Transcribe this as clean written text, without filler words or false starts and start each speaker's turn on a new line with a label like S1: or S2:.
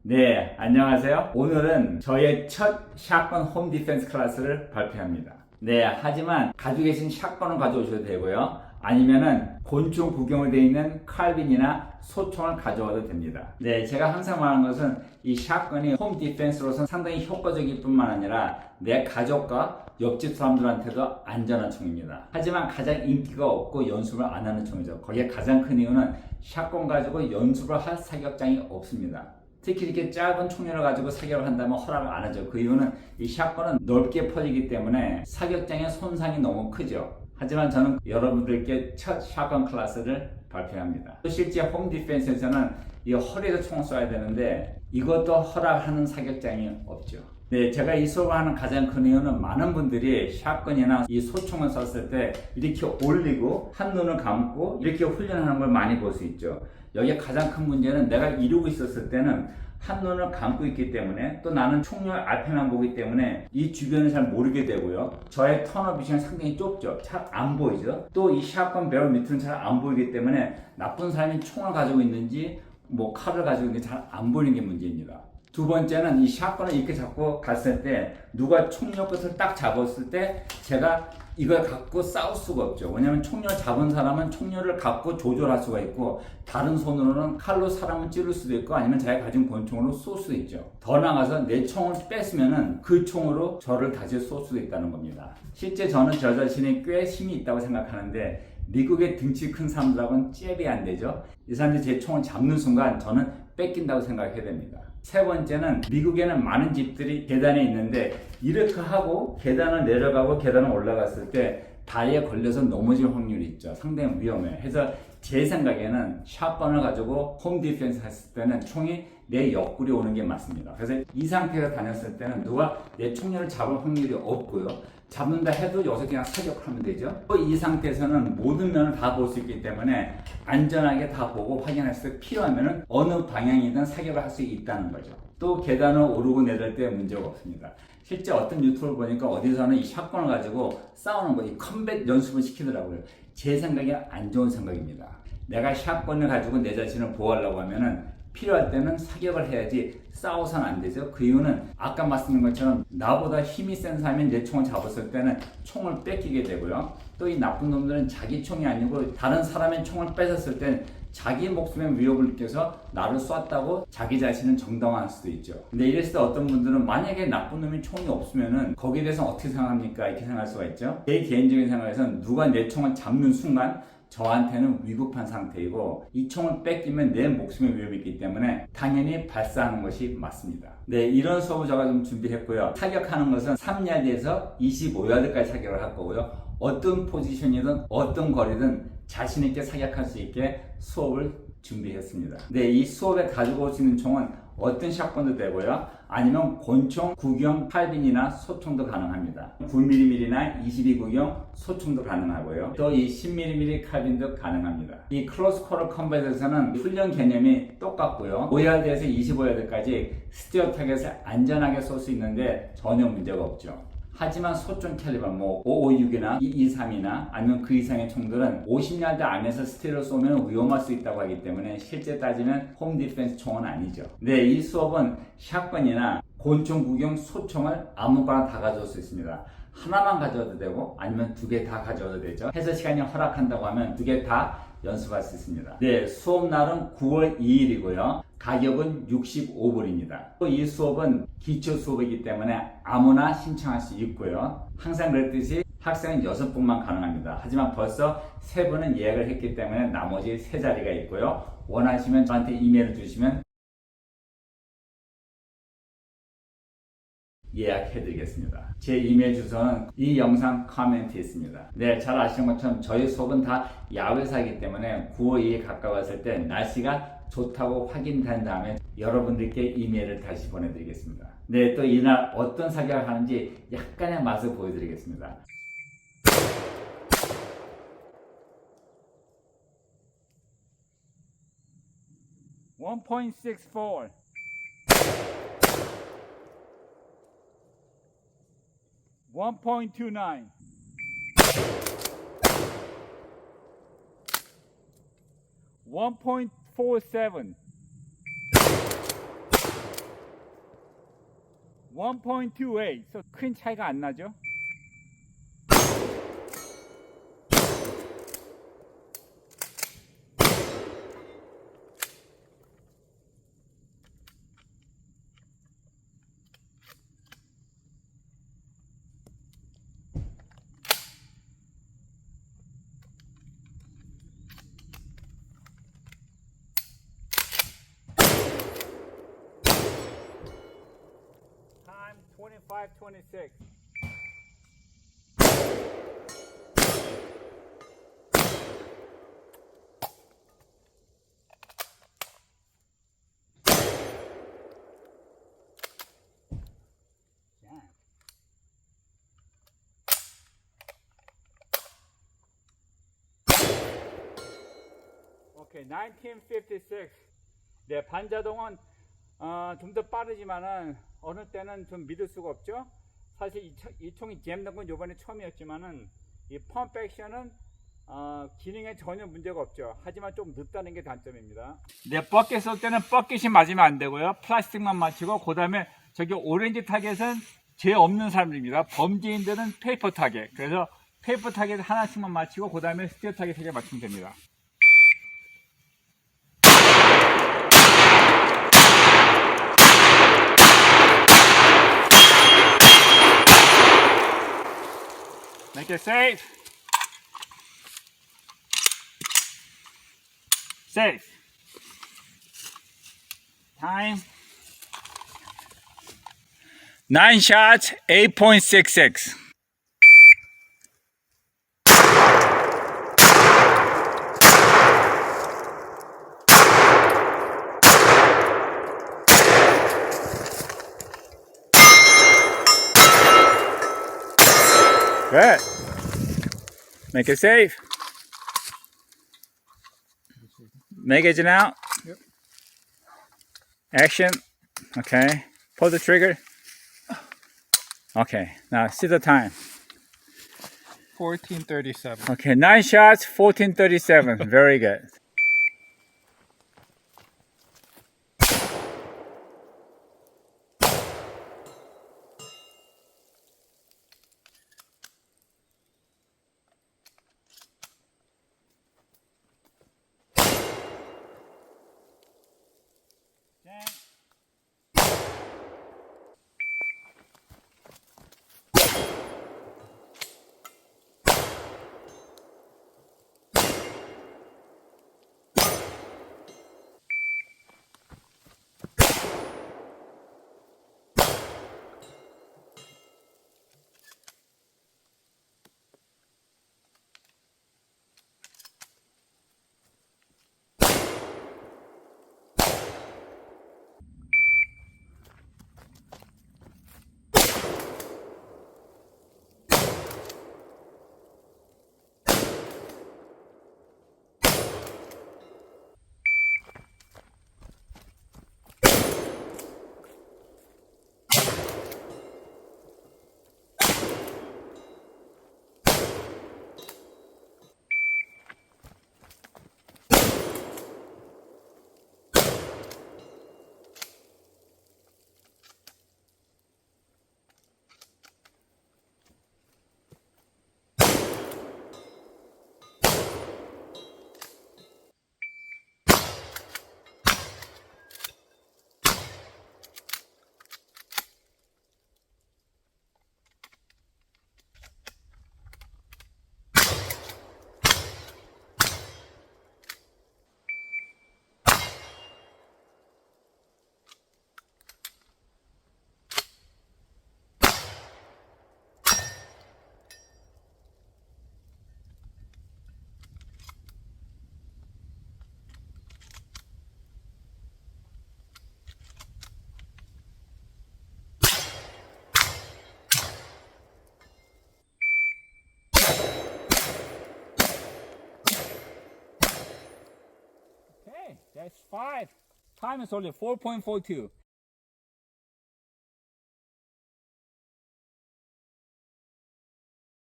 S1: 네, 안녕하세요. 오늘은 저의 첫 샷건 홈 디펜스 클래스를 발표합니다. 네, 하지만 가지고 계신 샷건을 가져오셔도 되고요. 아니면은 곤충 구경으로 되어 있는 칼빈이나 소총을 가져와도 됩니다. 네, 제가 항상 말하는 것은 이 샷건이 홈 디펜스로서 상당히 효과적일 뿐만 아니라 내 가족과 옆집 사람들한테도 안전한 총입니다. 하지만 가장 인기가 없고 연습을 안 하는 총이죠. 거기에 가장 큰 이유는 샷건 가지고 연습을 할 사격장이 없습니다. 특히 이렇게 짧은 총열을 가지고 사격을 한다면 허락을 안 하죠. 그 이유는 이 샷건은 넓게 퍼지기 때문에 사격장의 손상이 너무 크죠. 하지만 저는 여러분들께 첫 샷건 클래스를 발표합니다. 실제 홈 디펜스에서는 이 허리에서 총을 쏴야 되는데 이것도 허락하는 사격장이 없죠. 네, 제가 이 수업을 하는 가장 큰 이유는 많은 분들이 샷건이나 이 소총을 쐈을 때 이렇게 올리고 한눈을 감고 이렇게 훈련하는 걸 많이 볼 수 있죠. 여기에 가장 큰 문제는 내가 이러고 있었을 때는 한눈을 감고 있기 때문에 또 나는 총열 앞에만 보기 때문에 이 주변을 잘 모르게 되고요. 저의 턴업 비전이 상당히 좁죠. 잘 안 보이죠. 또 이 샷건 배럴 밑은 잘 안 보이기 때문에 나쁜 사람이 총을 가지고 있는지 칼을 가지고 있는지 잘 안 보이는 게 문제입니다. 두 번째는 이 샷건을 이렇게 잡고 갔을 때 누가 총열 끝을 딱 잡았을 때 제가 이걸 갖고 싸울 수가 없죠. 왜냐하면 총열 잡은 사람은 총열을 갖고 조절할 수가 있고 다른 손으로는 칼로 사람을 찌를 수도 있고 아니면 자기가 가진 권총으로 쏠 수도 있죠. 더 나아가서 내 총을 뺐으면은 그 총으로 저를 다시 쏠 수도 있다는 겁니다. 실제 저는 저 자신이 꽤 힘이 있다고 생각하는데 미국의 등치 큰 사람들하고는 잽이 안 되죠. 이 사람들이 제 총을 잡는 순간 저는 뺏긴다고 생각해야 됩니다. 세 번째는 미국에는 많은 집들이 계단에 있는데 이렇게 하고 계단을 내려가고 계단을 올라갔을 때 다리에 걸려서 넘어질 확률이 있죠. 상당히 위험해요. 그래서 제 생각에는 샷건을 가지고 홈 디펜스 했을 때는 총이 내 옆구리 오는 게 맞습니다. 그래서 이 상태에서 다녔을 때는 누가 내 총열을 잡을 확률이 없고요. 잡는다 해도 여기서 그냥 사격하면 되죠. 또 이 상태에서는 모든 면을 다 볼 수 있기 때문에 안전하게 다 보고 확인했을 때 필요하면 어느 방향이든 사격을 할 수 있다는 거죠. 또 계단을 오르고 내릴 때 문제가 없습니다. 실제 어떤 유튜브를 보니까 어디서는 이 샷건을 가지고 싸우는 거, 이 컴뱃 연습을 시키더라고요. 제 생각이 안 좋은 생각입니다. 내가 샷건을 가지고 내 자신을 보호하려고 하면은 필요할 때는 사격을 해야지 싸워서는 안 되죠. 그 이유는 아까 말씀드린 것처럼 나보다 힘이 센 사람이 내 총을 잡았을 때는 총을 뺏기게 되고요. 또 이 나쁜 놈들은 자기 총이 아니고 다른 사람의 총을 뺏었을 때 자기 목숨의 위협을 느껴서 나를 쐈다고 자기 자신은 정당화할 수도 있죠. 근데 이랬을 때 어떤 분들은 만약에 나쁜 놈이 총이 없으면은 거기에 대해서 어떻게 생각합니까? 이렇게 생각할 수가 있죠. 제 개인적인 생각에서는 누가 내 총을 잡는 순간 저한테는 위급한 상태이고 이 총을 뺏기면 내 목숨의 위협이 있기 때문에 당연히 발사하는 것이 맞습니다. 네, 이런 수업을 제가 좀 준비했고요. 사격하는 것은 3야드에서 25야드까지 사격을 할 거고요. 어떤 포지션이든 어떤 거리든 자신 있게 사격할 수 있게 수업을 준비했습니다. 네, 이 수업에 가지고 올 수 있는 총은 어떤 샷건도 되고요. 아니면 권총, 구경, 칼빈이나 소총도 가능합니다. 9mm나 22구경 소총도 가능하고요. 또 이 10mm 칼빈도 가능합니다. 이 클로스 쿼터 컴뱃에서는 훈련 개념이 똑같고요. 5야드에서 25야드까지 스티어 타겟을 안전하게 쏠 수 있는데 전혀 문제가 없죠. 하지만 소총 캘리버 556이나 223이나 아니면 그 이상의 총들은 50야드 안에서 스틸을 쏘면 위험할 수 있다고 하기 때문에 실제 따지면 홈 디펜스 총은 아니죠. 네, 이 수업은 샷건이나 곤총 구경 소총을 아무거나 다 가져올 수 있습니다. 하나만 가져와도 되고 아니면 두 개 다 가져와도 되죠. 해서 시간이 허락한다고 하면 두 개 다 연습할 수 있습니다. 네, 수업 날은 9월 2일이고요. 가격은 65불입니다. 또 이 수업은 기초 수업이기 때문에 아무나 신청할 수 있고요. 항상 그랬듯이 학생은 6분만 가능합니다. 하지만 벌써 3분은 예약을 했기 때문에 나머지 3자리가 있고요. 원하시면 저한테 이메일을 주시면 예약해드리겠습니다. 제 이메일 주소는 이 영상 코멘트에 있습니다. 네, 잘 아시는 것처럼 저희 수업은 다 야외사이기 때문에 9월 2일 가까웠을 때 날씨가 좋다고 확인된 다음에 여러분들께 이메일을 다시 보내드리겠습니다. 네, 또 이날 어떤 사격을 하는지 약간의 맛을 보여드리겠습니다. 1.64 1.29 1.47 1.28. 큰 차이가 안 나죠? Time 25:26. 오케이, 1956. 네, 반자동은 좀 더 빠르지만은 어느 때는 좀 믿을 수가 없죠. 사실 이 총이 잼는 건 이번에 처음이었지만은 이 펌프 액션은 기능에 전혀 문제가 없죠. 하지만 좀 늦다는 게 단점입니다. 네, 버킷 쏠 때는 버킷이 맞으면 안 되고요. 플라스틱만 맞추고, 그 다음에 저기 오렌지 타겟은 죄 없는 사람들입니다. 범죄인들은 페이퍼 타겟. 그래서 페이퍼 타겟 하나씩만 맞추고, 그 다음에 스티어 타겟 3개 맞추면 됩니다. Make it safe. Safe. Time. 9 shots, 8.66. Good. Make it safe. Make it out.
S2: Yep.
S1: Action. Okay. Pull the trigger. Okay. Now see the time.
S2: 14:37.
S1: Okay. 9 shots, 14:37. Very good. Okay, that's 5. Time is only 4.42.